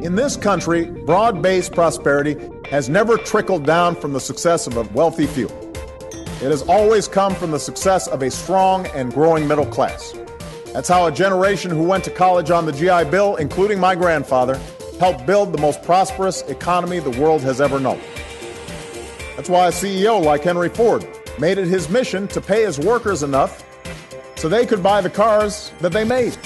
In this country, broad-based prosperity has never trickled down from the success of a wealthy few. It has always come from the success of a strong and growing middle class. That's how a generation who went to college on the GI Bill, including my grandfather, helped build the most prosperous economy the world has ever known. That's why a CEO like Henry Ford made it his mission to pay his workers enough so they could buy the cars that they made.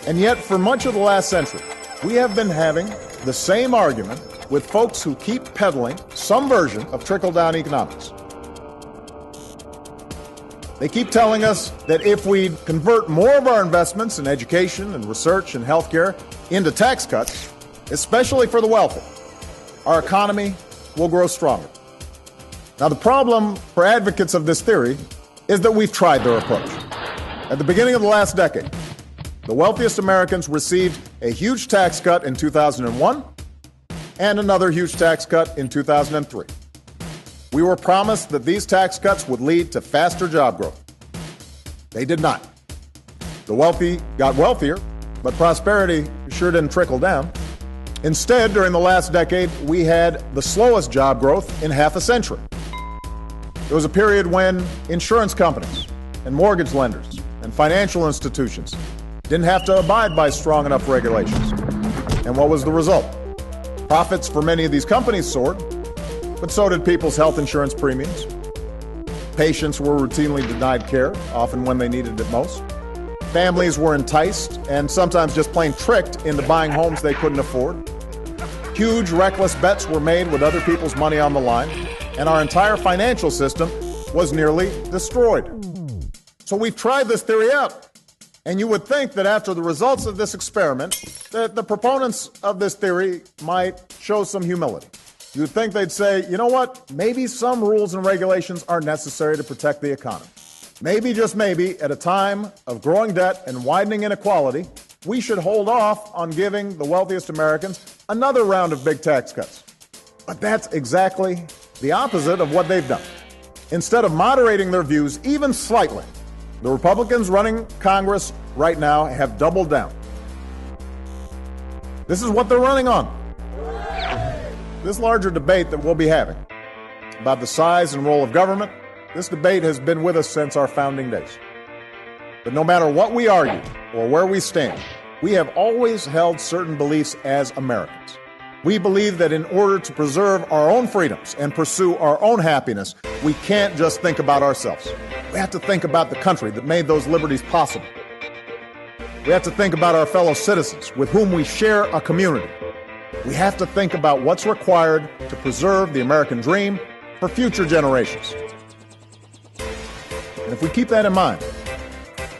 And yet, for much of the last century, we have been having the same argument with folks who keep peddling some version of trickle-down economics. They keep telling us that if we convert more of our investments in education and research and healthcare into tax cuts, especially for the wealthy, our economy will grow stronger. Now, the problem for advocates of this theory is that we've tried their approach. At the beginning of the last decade, the wealthiest Americans received a huge tax cut in 2001 and another huge tax cut in 2003. We were promised that these tax cuts would lead to faster job growth. They did not. The wealthy got wealthier, but prosperity sure didn't trickle down. Instead, during the last decade, we had the slowest job growth in half a century. There was a period when insurance companies and mortgage lenders and financial institutions didn't have to abide by strong enough regulations. And what was the result? Profits for many of these companies soared, but so did people's health insurance premiums. Patients were routinely denied care, often when they needed it most. Families were enticed and sometimes just plain tricked into buying homes they couldn't afford. Huge, reckless bets were made with other people's money on the line, and our entire financial system was nearly destroyed. So we've tried this theory out. And you would think that after the results of this experiment, that the proponents of this theory might show some humility. You'd think they'd say, you know what, maybe some rules and regulations are necessary to protect the economy. Maybe, just maybe, at a time of growing debt and widening inequality, we should hold off on giving the wealthiest Americans another round of big tax cuts. But that's exactly the opposite of what they've done. Instead of moderating their views even slightly, the Republicans running Congress right now have doubled down. This is what they're running on. This larger debate that we'll be having about the size and role of government, this debate has been with us since our founding days. But no matter what we argue or where we stand, we have always held certain beliefs as Americans. We believe that in order to preserve our own freedoms and pursue our own happiness, we can't just think about ourselves. We have to think about the country that made those liberties possible. We have to think about our fellow citizens with whom we share a community. We have to think about what's required to preserve the American dream for future generations. And if we keep that in mind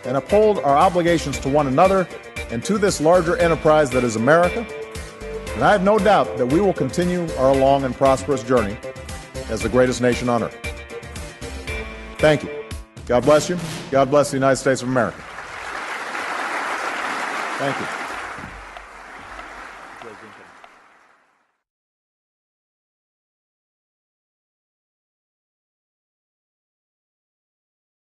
and uphold our obligations to one another and to this larger enterprise that is America, and I have no doubt that we will continue our long and prosperous journey as the greatest nation on earth. Thank you. God bless you. God bless the United States of America. Thank you.